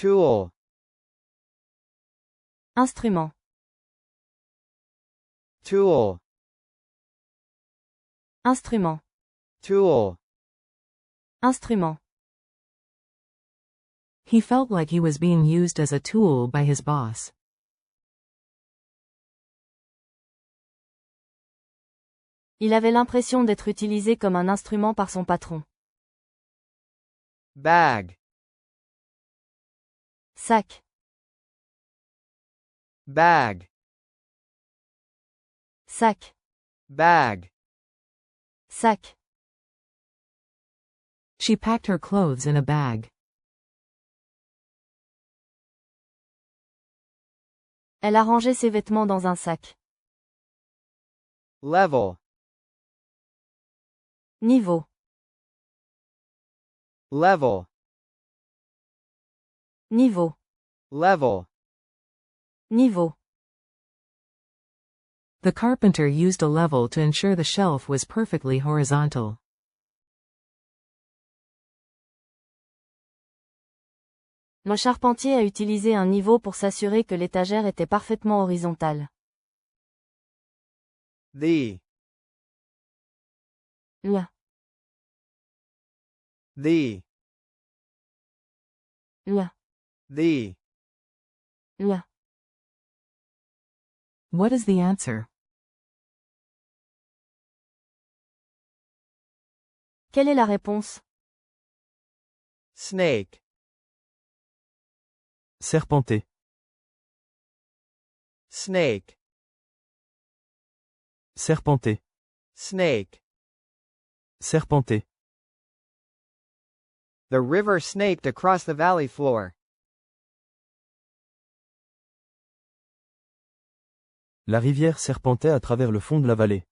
Tool. Instrument. Tool. Instrument. Tool. Instrument. He felt like he was being used as a tool by his boss. Il avait l'impression d'être utilisé comme un instrument par son patron. Bag. Sac. Bag. Sac. Bag. Sac. She packed her clothes in a bag. Elle a rangé ses vêtements dans un sac. Level. Niveau. Level. Niveau. Level. Niveau. The carpenter used a level to ensure the shelf was perfectly horizontal. Le charpentier a utilisé un niveau pour s'assurer que l'étagère était parfaitement horizontale. The. Le. The. Le. The. Le. What is the answer? Quelle est la réponse? Snake. Serpenter. Snake. Serpenter. Snake. Serpenter. The river snaked across the valley floor. La rivière serpentait à travers le fond de la vallée.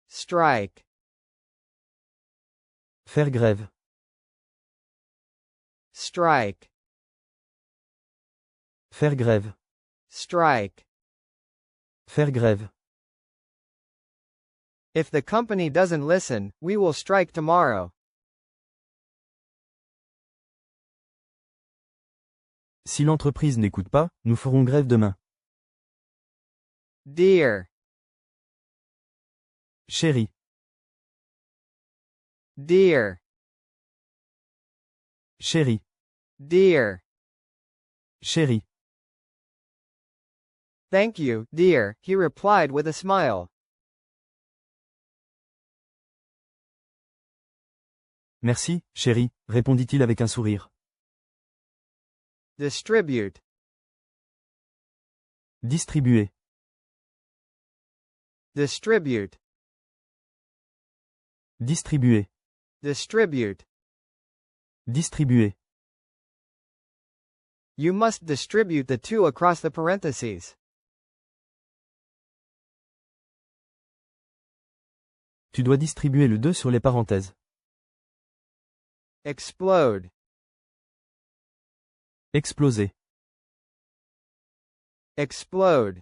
Strike. Faire grève. Strike. Faire grève. Strike. Faire grève. If the company doesn't listen, we will strike tomorrow. Si l'entreprise n'écoute pas, nous ferons grève demain. Dear. Chérie. Dear. Chérie. Dear. Chérie. Thank you, dear, he replied with a smile. Merci, chérie, répondit-il avec un sourire. Distribute. Distribuer. Distribute. Distribuer. Distribute. Distribuer. You must distribute the two across the parentheses. Tu dois distribuer le 2 sur les parenthèses. Explode. Exploser. Explode.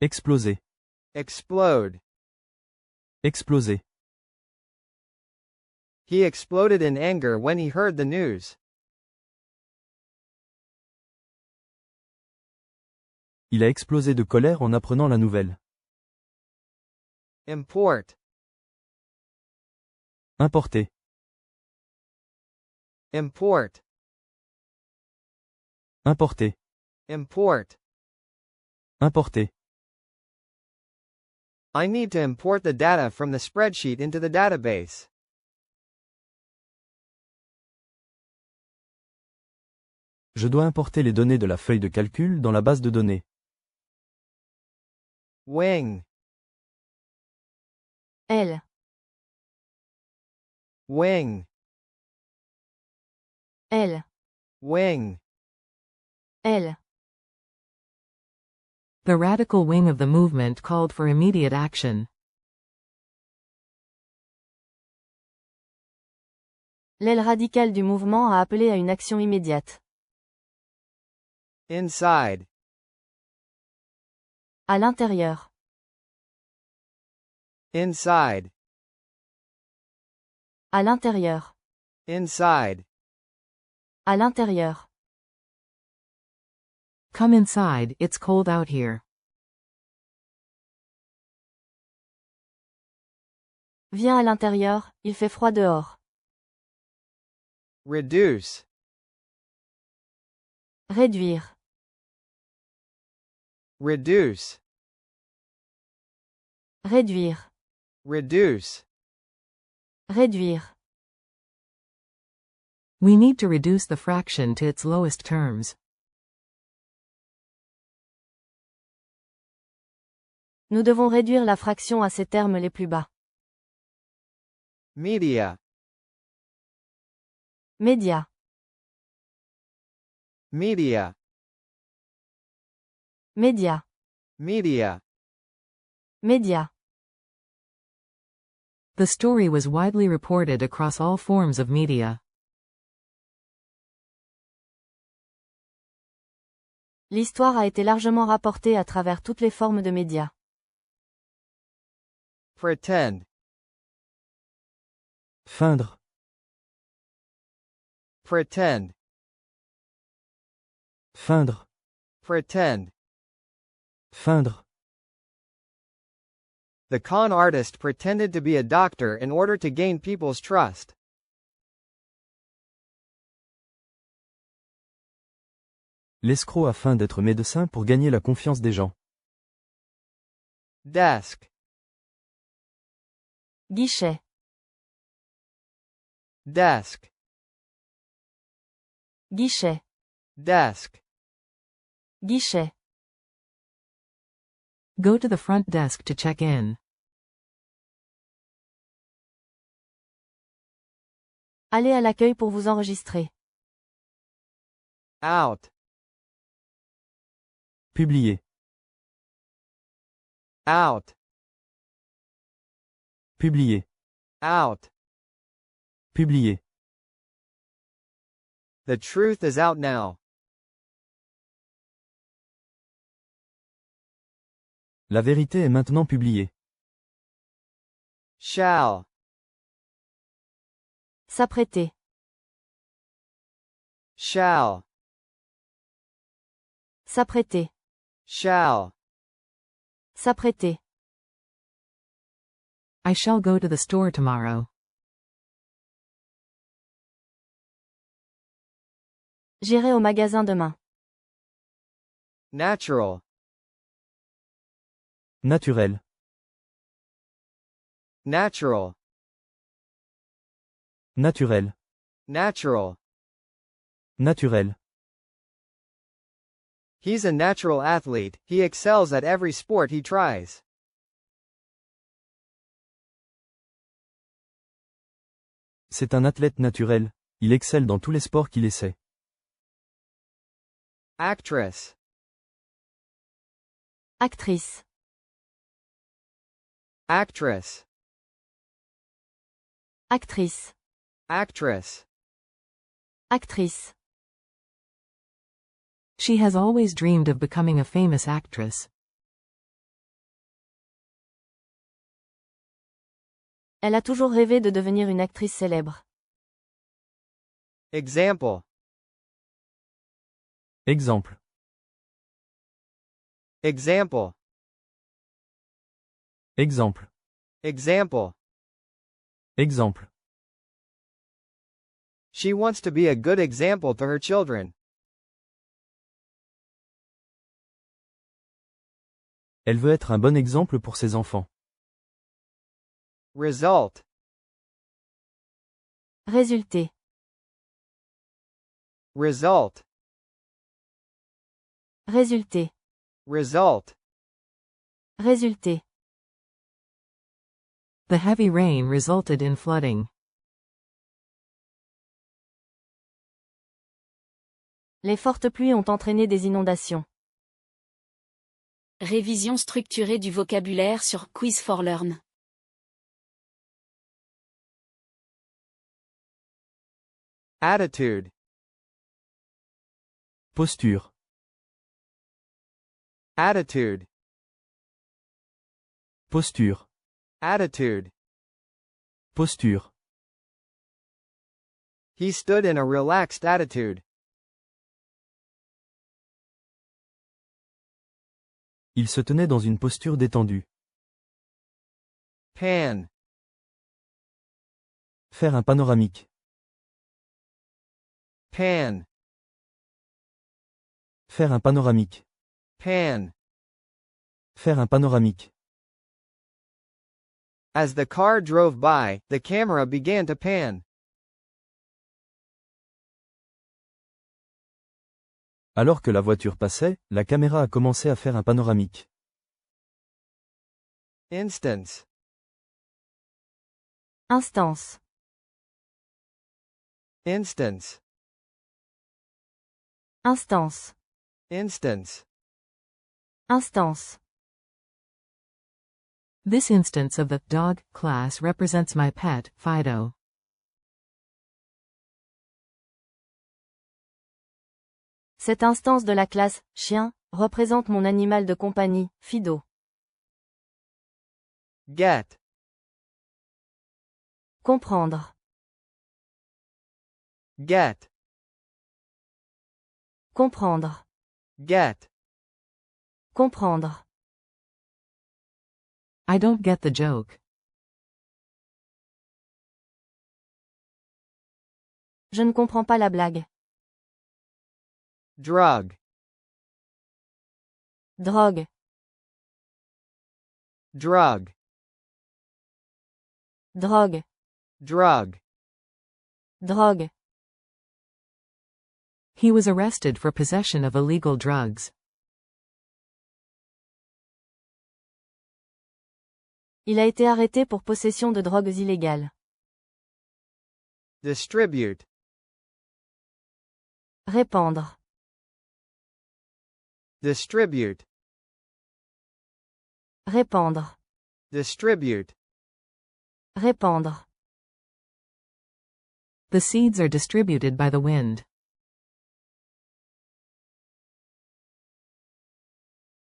Exploser. Explode. Exploser. He exploded in anger when he heard the news. Il a explosé de colère en apprenant la nouvelle. Import. Importer. Import. Importer. Import. Importer. I need to import the data from the spreadsheet into the database. Je dois importer les données de la feuille de calcul dans la base de données. Wing. Elle. Wing. Elle. Wing. Elle. The radical wing of the movement called for immediate action. L'aile radicale du mouvement a appelé à une action immédiate. Inside. À l'intérieur. Inside. À l'intérieur. Inside. À l'intérieur. Come inside, it's cold out here. Viens à l'intérieur, il fait froid dehors. Reduce. Réduire. Reduce. Réduire. Reduce. Réduire. We need to reduce the fraction to its lowest terms. Nous devons réduire la fraction à ses termes les plus bas. Media. Média. Media. Média. Media. Média. The story was widely reported across all forms of media. L'histoire a été largement rapportée à travers toutes les formes de médias. Pretend. Feindre. Pretend. Feindre. Pretend. Feindre. The con artist pretended to be a doctor in order to gain people's trust. L'escroc afin d'être médecin pour gagner la confiance des gens. Desk. Guichet. Desk. Guichet. Desk. Guichet. Go to the front desk to check in. Allez à l'accueil pour vous enregistrer. Out. Publier. Out. Publier. Out. Publier. The truth is out now. La vérité est maintenant publiée. Shall. S'apprêter. Shall. S'apprêter. Shall. S'apprêter. I shall go to the store tomorrow. J'irai au magasin demain. Natural. Naturel. Natural. Naturel. Natural. Naturel. He's a natural athlete, he excels at every sport he tries. C'est un athlète naturel. Il excelle dans tous les sports qu'il essaie. Actress. Actrice. Actress. Actrice. Actress. Actrice. She has always dreamed of becoming a famous actress. Elle a toujours rêvé de devenir une actrice célèbre. Example. Exemple. Example. Exemple. Example. Exemple. She wants to be a good example to her children. Elle veut être un bon exemple pour ses enfants. Result. Résulter. Result. Résulter. Result. Résulter. The heavy rain resulted in flooding. Les fortes pluies ont entraîné des inondations. Révision structurée du vocabulaire sur Quiz for Learn. Attitude. Posture. Attitude. Posture. Attitude. Posture. He stood in a relaxed attitude. Il se tenait dans une posture détendue. Pan. Faire un panoramique. Pan. Faire un panoramique. Pan. Faire un panoramique. As the car drove by, the camera began to pan. Alors que la voiture passait, la caméra a commencé à faire un panoramique. Instance. Instance. Instance. Instance. Instance. Instance. This instance of the dog class represents my pet, Fido. Cette instance de la classe « chien » représente mon animal de compagnie, Fido. Get. Comprendre. Get. Comprendre. Get. Comprendre. I don't get the joke. Je ne comprends pas la blague. Drug. Drogue. Drug. Drogue. Drug. Drogue. He was arrested for possession of illegal drugs. Il a été arrêté pour possession de drogues illégales. Distribute. Répandre. Distribute. Répandre. Distribute. Répandre. The seeds are distributed by the wind.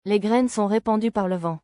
Les graines sont répandues par le vent.